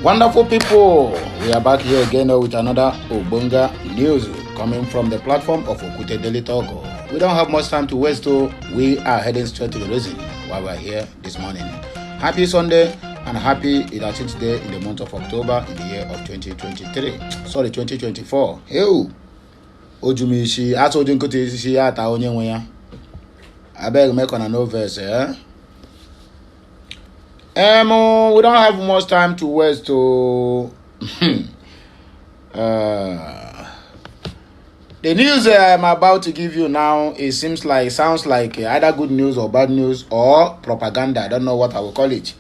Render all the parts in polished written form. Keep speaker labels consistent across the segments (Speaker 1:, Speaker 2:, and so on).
Speaker 1: Wonderful people, we are back here again with another Obonga news coming from the platform of Okute Daily Talk. We don't have much time to waste, so we are heading straight to the reason why we are here this morning. Happy Sunday and happy 13th day in the month of October in the year of 2024. Hey, Ojumishi, I told you to see at our own. I beg make on a no verse, eh? We don't have much time to waste to the news I'm about to give you now, sounds like either good news or bad news or propaganda. I don't know what I will call it.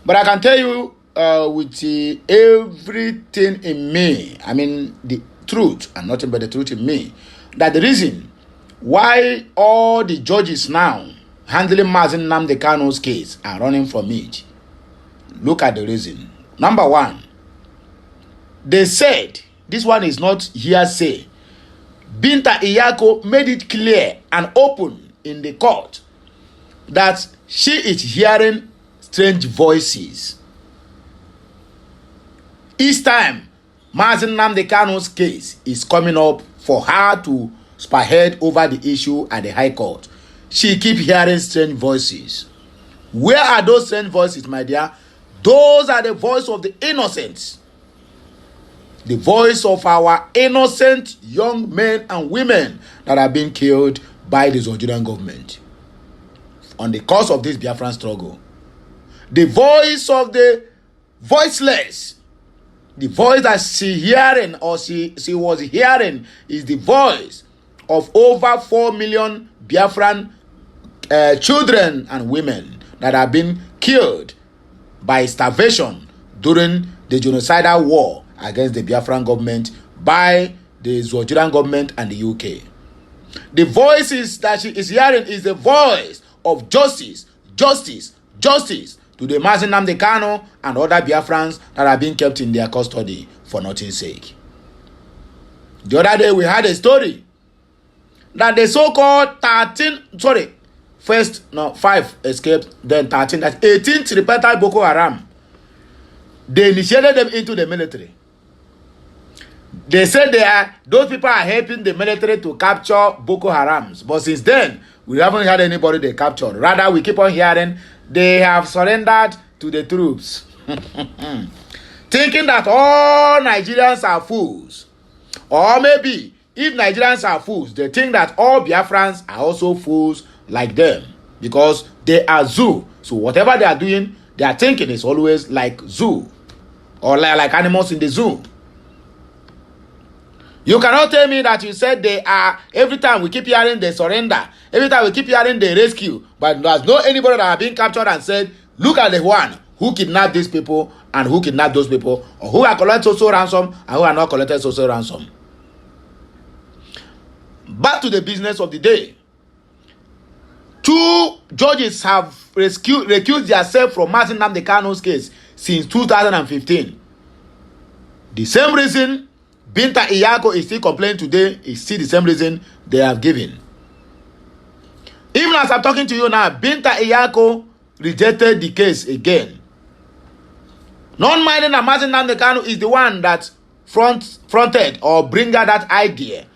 Speaker 1: But I can tell you with everything in me, I mean the truth and nothing but the truth in me, that the reason why all the judges now handling NNAMDI KANU's case are running from it. Look at the reason. Number one, they said, this one is not hearsay, Binta Nyako made it clear and open in the court that she is hearing strange voices. Each time NNAMDI KANU's case is coming up for her to spearhead over the issue at the High Court, she keep hearing strange voices. Where are those strange voices, my dear? Those are the voice of the innocents. The voice of our innocent young men and women that are being killed by the Nigerian government on the course of this Biafran struggle. The voice of the voiceless. The voice that she was hearing is the voice of over 4 million Biafran children and women that have been killed by starvation during the genocidal war against the Biafran government by the Nigerian government and the UK. The voices that she is hearing is the voice of justice to the NNAMDI KANU and other Biafrans that are being kept in their custody for nothing's sake. The other day we had a story that the so-called 5 escaped, then 13, that 18th repentant Boko Haram, they initiated them into the military. They said those people are helping the military to capture Boko Harams. But since then, we haven't had anybody they captured. Rather, we keep on hearing they have surrendered to the troops. Thinking that all Nigerians are fools. Or maybe, if Nigerians are fools, they think that all Biafrans are also fools like them, because they are zoo. So whatever they are doing, their thinking is always like zoo, or like animals in the zoo. You cannot tell me that you said they are, every time we keep hearing they surrender, every time we keep hearing they rescue, but there's no anybody that have been captured and said, look at the one who kidnapped these people and who kidnapped those people, or who are collected social ransom and who are not collected social ransom. Back to the business of the day. 2 judges have recused themselves from NNAMDI KANU's case since 2015. The same reason Binta Nyako is still complaining today is still the same reason they have given. Even as I'm talking to you now, Binta Nyako rejected the case again. Non-minding that NNAMDI KANU is the one that fronted or bring out that idea.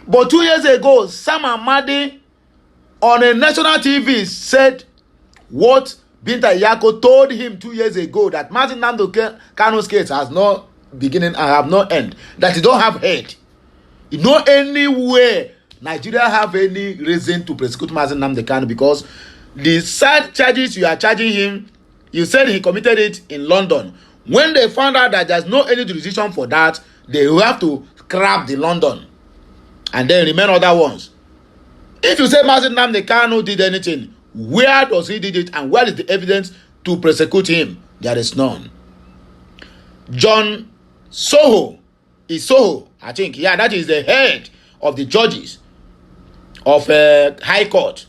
Speaker 1: But 2 years ago, Sam Amadi on a national TV said what Binta Nyako told him 2 years ago, that NNAMDI KANU's case has no beginning and have no end, that he don't have head. You know, anywhere Nigeria have any reason to prosecute NNAMDI KANU, because the sad charges you are charging him, you said he committed it in London. When they found out that there's no any jurisdiction for that, they will have to scrap the London and then remain other ones. If you say NNAMDI KANU did anything, where does he did it and where is the evidence to prosecute him? There is none. John Soho, I think, that is the head of the judges of High Court,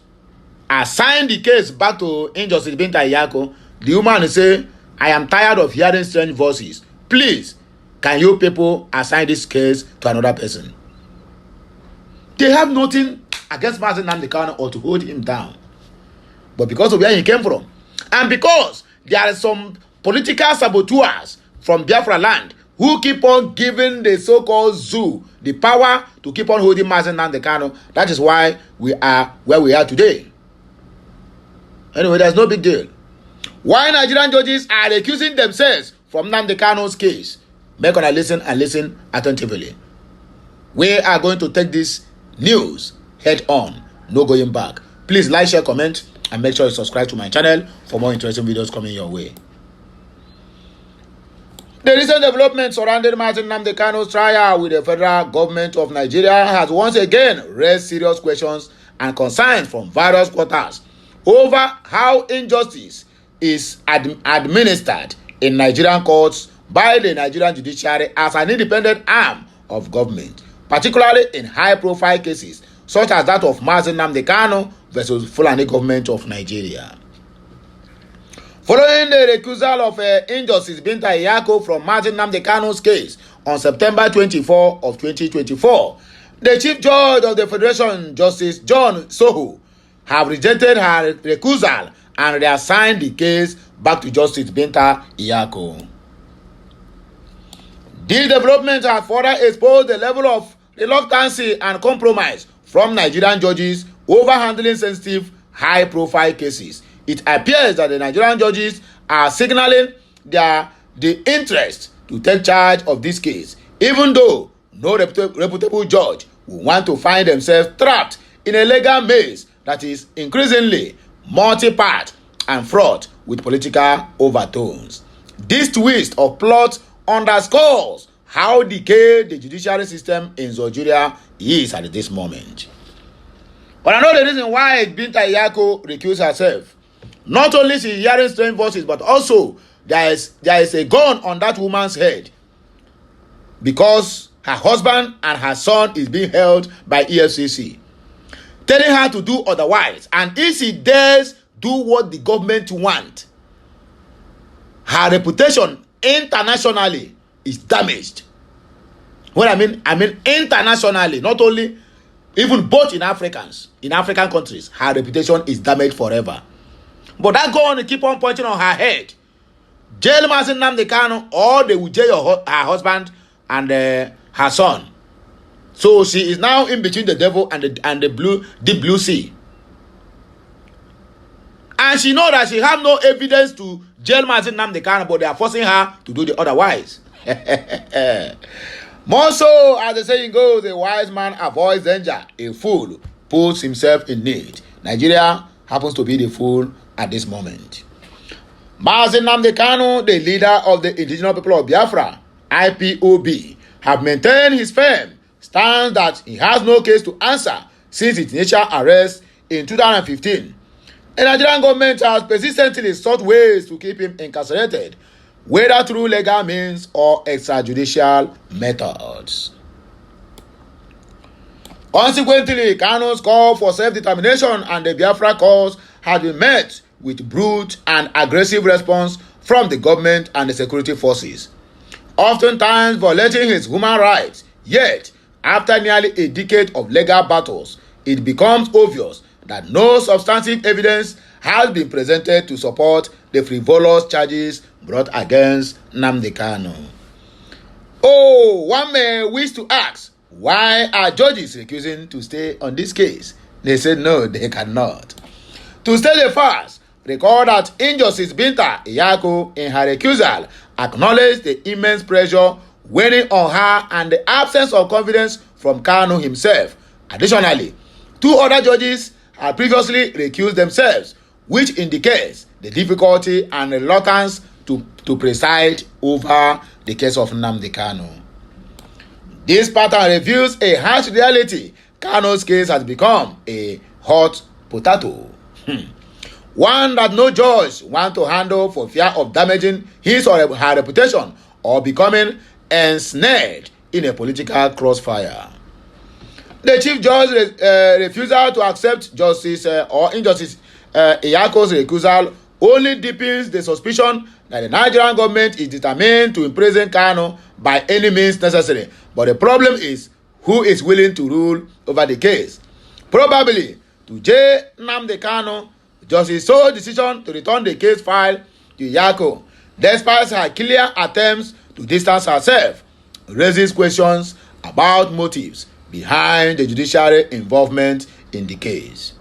Speaker 1: assigned the case back to Injustice Binta Nyako. The woman say, I am tired of hearing strange voices. Please, can you people assign this case to another person? They have nothing against NNAMDI KANU or to hold him down. But because of where he came from, and because there are some political saboteurs from Biafra land who keep on giving the so-called zoo the power to keep on holding Mazi Nnamdi Kanu. That is why we are where we are today. Anyway, there's no big deal. Why Nigerian judges are accusing themselves from Nnamdi Kanu's case? Make una listen and listen attentively. We are going to take this news head on, no going back. Please like, share, comment, and make sure you subscribe to my channel for more interesting videos coming your way. The recent development surrounding Mazi Nnamdi Kanu's trial with the federal government of Nigeria has once again raised serious questions and concerns from various quarters over how injustice is administered in Nigerian courts by the Nigerian judiciary as an independent arm of government, particularly in high-profile cases such as that of Mazi Nnamdi Kanu versus Fulani government of Nigeria. Following the recusal of Injustice Binta Nyako from Mazi Nnamdi Kanu's case on September 24 of 2024, the Chief Judge of the Federation, Justice John Soho, have rejected her recusal and reassigned the case back to Justice Binta Nyako. These developments have further exposed the level of reluctancy and compromise from Nigerian judges over handling sensitive, high-profile cases. It appears that the Nigerian judges are signaling the interest to take charge of this case, even though no reputable judge will want to find themselves trapped in a legal maze that is increasingly multi-part and fraught with political overtones. This twist of plot underscores how decayed the judiciary system in Nigeria is at this moment. But I know the reason why Binta Nyako recused herself. Not only is she hearing strange voices, but also there is a gun on that woman's head because her husband and her son is being held by EFCC, telling her to do otherwise. And if she dares do what the government want, her reputation internationally is damaged. What I mean internationally, not only, even both in African countries, her reputation is damaged forever. But that gun will keep on pointing on her head. Jail Mazi Nnamdi Kanu, or they will jail her husband and her son. So she is now in between the devil and the deep blue sea. And she knows that she have no evidence to jail Mazi Nnamdi Kanu, but they are forcing her to do the otherwise. More so, as the saying goes, a wise man avoids danger, a fool puts himself in need. Nigeria happens to be the fool at this moment. Mazi Nnamdi Kanu, the leader of the indigenous people of Biafra, IPOB, have maintained his firm stance that he has no case to answer since his initial arrest in 2015. The Nigerian government has persistently sought ways to keep him incarcerated, whether through legal means or extrajudicial methods. Consequently, Kanu's call for self-determination and the Biafra cause has been met with brute and aggressive response from the government and the security forces, oftentimes violating his human rights. Yet, after nearly a decade of legal battles, it becomes obvious that no substantive evidence has been presented to support the frivolous charges brought against Nnamdi Kanu. Oh, one may wish to ask, why are judges refusing to stay on this case? They said no, they cannot. To state the first, recall that Injustice Binta Nyako in her recusal acknowledged the immense pressure weighing on her and the absence of confidence from Kanu himself. Additionally, two other judges had previously recused themselves, which indicates the difficulty and reluctance to preside over the case of Nnamdi Kanu. This pattern reveals a harsh reality. Kanu's case has become a hot potato. One that no judge wants to handle for fear of damaging his or her reputation or becoming ensnared in a political crossfire. The chief judge's refusal to accept justice or injustice Nyako's recusal only deepens the suspicion that the Nigerian government is determined to imprison Kanu by any means necessary. But the problem is who is willing to rule over the case. Probably to Nnamdi Kanu, Justice So's decision to return the case file to Nyako despite her clear attempts to distance herself, raises questions about motives behind the judiciary involvement in the case.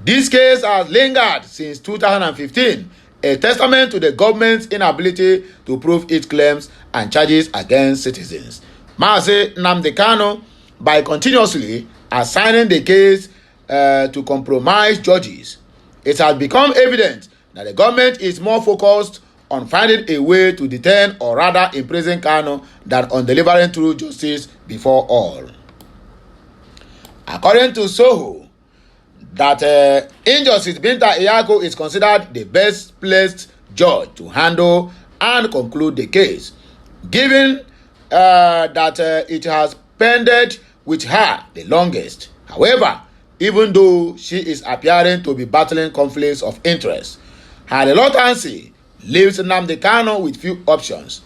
Speaker 1: This case has lingered since 2015, a testament to the government's inability to prove its claims and charges against citizens. Mazi NNAMDI KANU, by continuously assigning the case to compromise judges, it has become evident that the government is more focused on finding a way to detain or rather imprison KANU than on delivering true justice before all. According to Soho, that Injustice Binta Nyako is considered the best placed judge to handle and conclude the case, given that it has pended with her the longest. However, even though she is appearing to be battling conflicts of interest, her reluctancy leaves NNAMDI KANU with few options.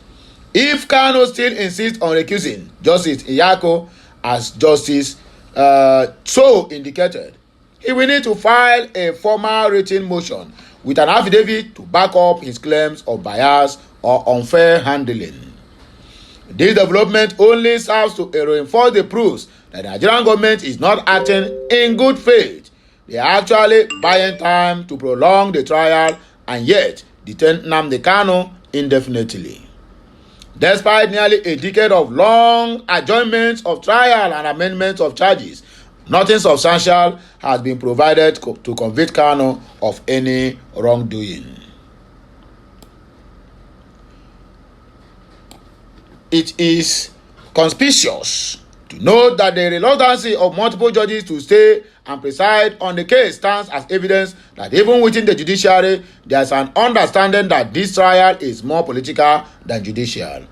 Speaker 1: If KANU still insists on recusing Justice Nyako as Justice so indicated, he will need to file a formal written motion with an affidavit to back up his claims of bias or unfair handling. This development only serves to reinforce the proofs that the Nigerian government is not acting in good faith. They are actually buying time to prolong the trial and yet detain NNAMDI KANU indefinitely. Despite nearly a decade of long adjournments of trial and amendments of charges, nothing substantial has been provided to convict KANU of any wrongdoing. It is conspicuous to note that the reluctance of multiple judges to stay and preside on the case stands as evidence that even within the judiciary, there is an understanding that this trial is more political than judicial.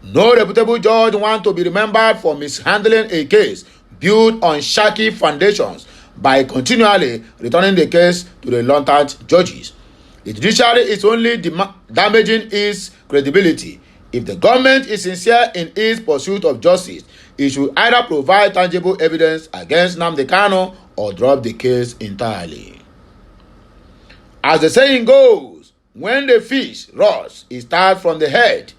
Speaker 1: No reputable judge wants to be remembered for mishandling a case built on shaky foundations by continually returning the case to the reluctant judges. The judiciary is only damaging its credibility. If the government is sincere in its pursuit of justice, it should either provide tangible evidence against NNAMDI KANU or drop the case entirely. As the saying goes, when the fish rots, it starts from the head.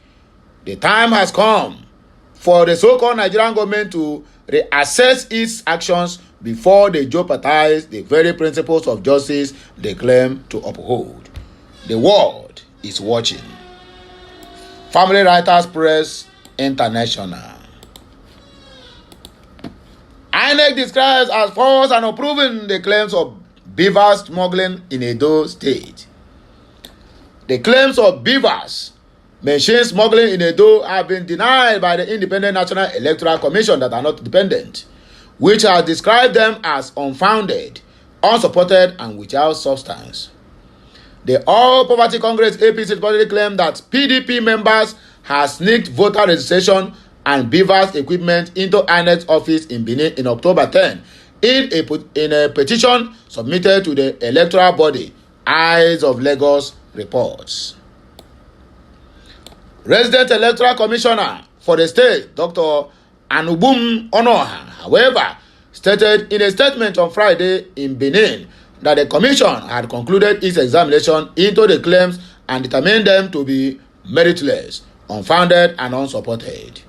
Speaker 1: The time has come for the so-called Nigerian government to reassess its actions before they jeopardize the very principles of justice they claim to uphold. The world is watching. Family Writers Press International. INEC describes as false and approving the claims of beaver smuggling in Edo State. The claims of beavers machine smuggling in Edo have been denied by the Independent National Electoral Commission that are not dependent, which has described them as unfounded, unsupported, and without substance. The All Poverty Congress APC reportedly claimed that PDP members have sneaked voter registration and beavers equipment into INEC's office in Benin in October 10 in a petition submitted to the electoral body, Eyes of Lagos reports. Resident Electoral Commissioner for the state, Dr. Anubum Onoha, however, stated in a statement on Friday in Benin that the commission had concluded its examination into the claims and determined them to be meritless, unfounded, and unsupported.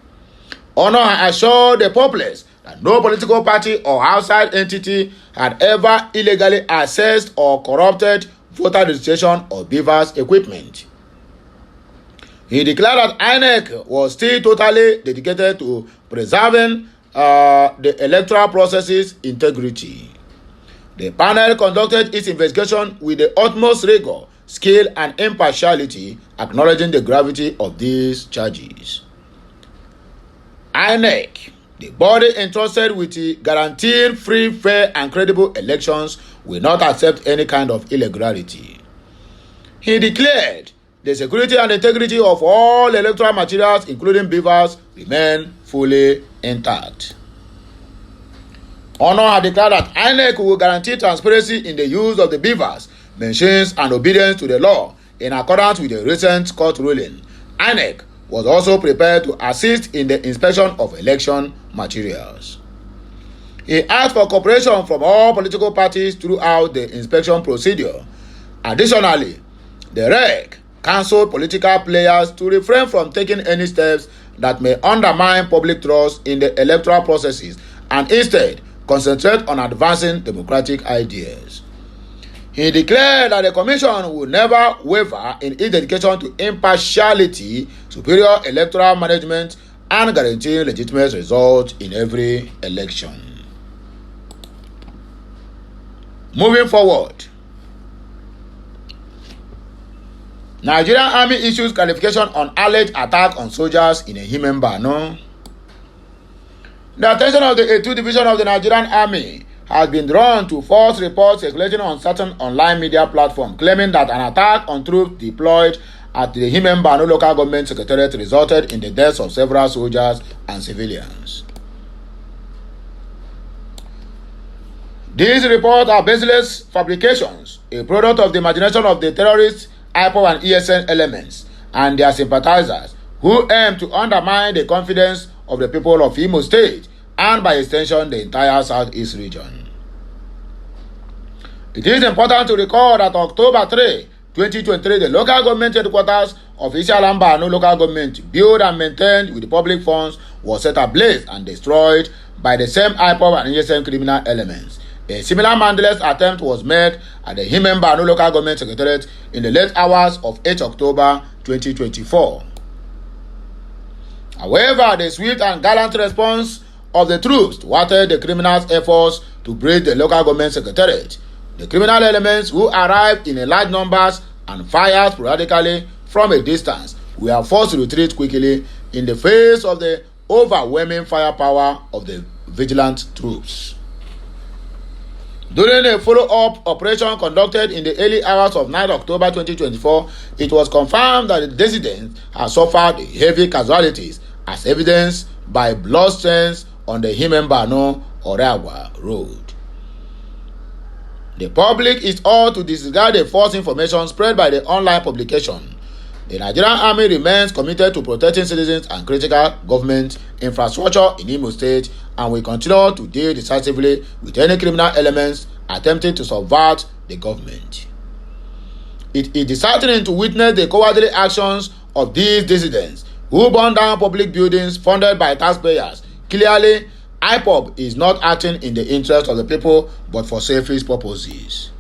Speaker 1: Onoha assured the populace that no political party or outside entity had ever illegally accessed or corrupted voter registration or beavers equipment. He declared that INEC was still totally dedicated to preserving the electoral process's integrity. The panel conducted its investigation with the utmost rigor, skill, and impartiality, acknowledging the gravity of these charges. INEC, the body entrusted with guaranteeing free, fair, and credible elections, will not accept any kind of illegality. He declared the security and integrity of all electoral materials, including beavers, remain fully intact. Honor had declared that INEC will guarantee transparency in the use of the beavers, machines, and obedience to the law in accordance with the recent court ruling. INEC was also prepared to assist in the inspection of election materials. He asked for cooperation from all political parties throughout the inspection procedure. Additionally, the REC counseled political players to refrain from taking any steps that may undermine public trust in the electoral processes and instead concentrate on advancing democratic ideas. He declared that the Commission will never waver in its dedication to impartiality, superior electoral management, and guaranteeing legitimate results in every election. Moving forward, Nigerian Army issues clarification on alleged attack on soldiers in a human Bano. The attention of the A2 Division of the Nigerian Army has been drawn to false reports circulating on certain online media platforms claiming that an attack on troops deployed at the Himen Bano local government secretariat resulted in the deaths of several soldiers and civilians. These reports are baseless fabrications, a product of the imagination of the terrorists, IPOB and ESN elements and their sympathizers who aim to undermine the confidence of the people of Imo State and by extension the entire Southeast region. It is important to recall that October 3, 2023, the local government headquarters of Isialambano local government, built and maintained with public funds, was set ablaze and destroyed by the same IPOB and ESN criminal elements. A similar mandatless attempt was made at the Himen-Bano local government secretariat in the late hours of 8 October 2024. However, the swift and gallant response of the troops thwarted the criminals' efforts to breach the local government secretariat. The criminal elements who arrived in large numbers and fired sporadically from a distance were forced to retreat quickly in the face of the overwhelming firepower of the vigilant troops. During a follow-up operation conducted in the early hours of 9 October 2024, it was confirmed that the dissidents had suffered heavy casualties as evidenced by bloodstains on the Himen-Bano-Oragwa road. The public is ought to disregard the false information spread by the online publication. The Nigerian Army remains committed to protecting citizens and critical government infrastructure in Imo State and will continue to deal decisively with any criminal elements attempting to subvert the government. It is disheartening to witness the cowardly actions of these dissidents who burn down public buildings funded by taxpayers. Clearly, IPOB is not acting in the interest of the people but for selfish purposes.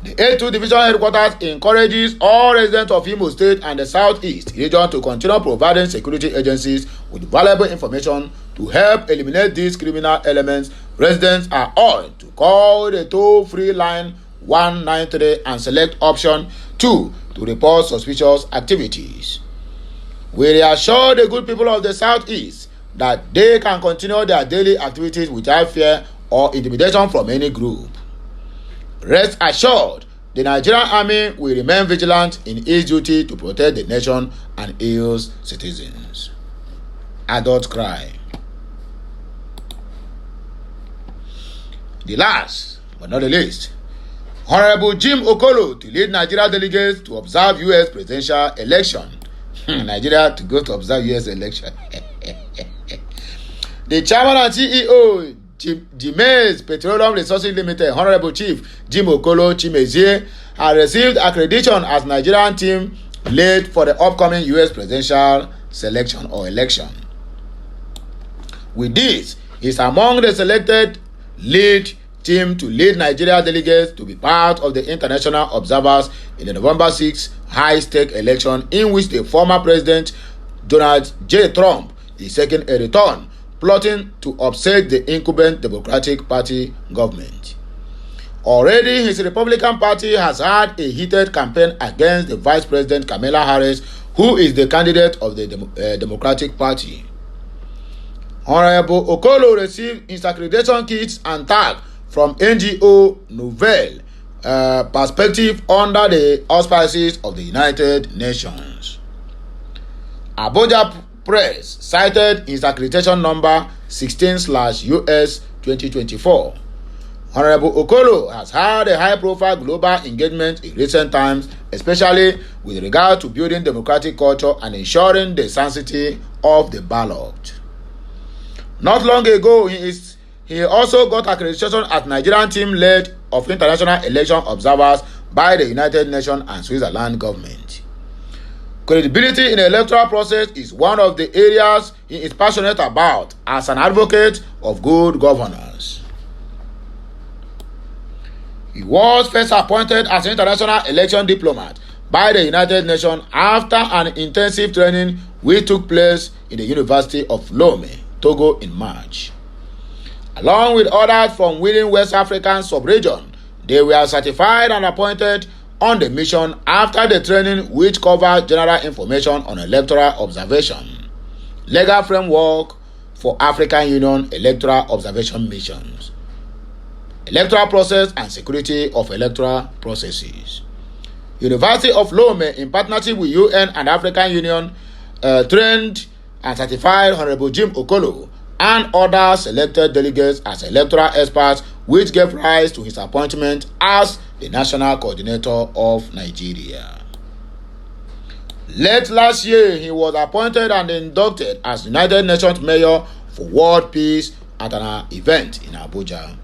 Speaker 1: The A2 Division Headquarters encourages all residents of Imo State and the Southeast region to continue providing security agencies with valuable information to help eliminate these criminal elements. Residents are urged to call the toll-free line 193 and select option 2 to report suspicious activities. We reassure the good people of the Southeast that they can continue their daily activities without fear or intimidation from any group. Rest assured, the Nigerian Army will remain vigilant in its duty to protect the nation and its citizens. Adult cry. The last, but not the least, Honorable Jim Okolo to lead Nigeria delegates to observe U.S. presidential election. Nigeria to go to observe U.S. election. The chairman and CEO, Jimenez Petroleum Resources Limited, Honorable Chief Jim Okolo Chimezie, has received accreditation as Nigerian team lead for the upcoming U.S. presidential selection or election. With this, he is among the selected lead team to lead Nigeria delegates to be part of the international observers in the November 6 high-stake election in which the former president Donald J. Trump is seeking a return, plotting to upset the incumbent Democratic Party government. Already, his Republican Party has had a heated campaign against the Vice President Kamala Harris, who is the candidate of the Democratic Party. Honorable Okolo received his accreditation kits and tag from NGO Nouvelle Perspective under the auspices of the United Nations. Abuja Press cited his accreditation number 16/US 2024. Honorable Okolo has had a high-profile global engagement in recent times, especially with regard to building democratic culture and ensuring the sanctity of the ballot. Not long ago, he also got accreditation as Nigerian team lead of international election observers by the United Nations and Switzerland government. Credibility in the electoral process is one of the areas he is passionate about as an advocate of good governance. He was first appointed as an international election diplomat by the United Nations after an intensive training which took place in the University of Lome, Togo in March. Along with others from within West African sub-region, they were certified and appointed on the mission after the training, which covered general information on electoral observation, legal framework for African Union electoral observation missions, electoral process and security of electoral processes. University of Lome, in partnership with UN and African Union, trained and certified Honorable Jim Okolo and other selected delegates as electoral experts, which gave rise to his appointment as the national coordinator of Nigeria. Late last year, he was appointed and inducted as United Nations Mayor for World Peace at an event in Abuja.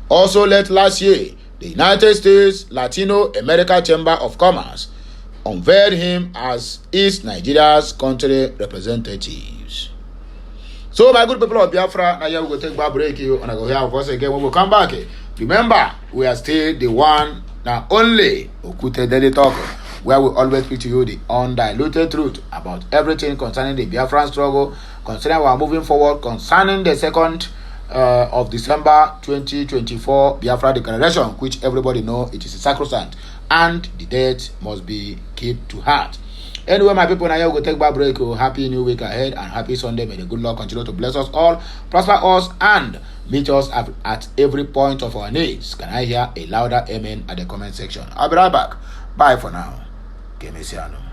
Speaker 1: Also late last year, the United States Latino America Chamber of Commerce unveiled him as its Nigeria's country representatives. So my good people of Biafra, now here we go take back break you and I go hear our voice again when we come back. Remember, we are still the one and only Okute Daily Talk, where we always speak to you the undiluted truth about everything concerning the Biafran struggle, concerning our moving forward, concerning the 2nd of December 2024 Biafra Declaration, which everybody know it is a sacrosanct and the date must be kept to heart. Anyway, my people, now you go take back break. Happy new week ahead and happy Sunday. May the good Lord continue to bless us all, prosper us, and meet us at every point of our needs. Can I hear a louder amen at the comment section? I'll be right back. Bye for now. Kemesiano.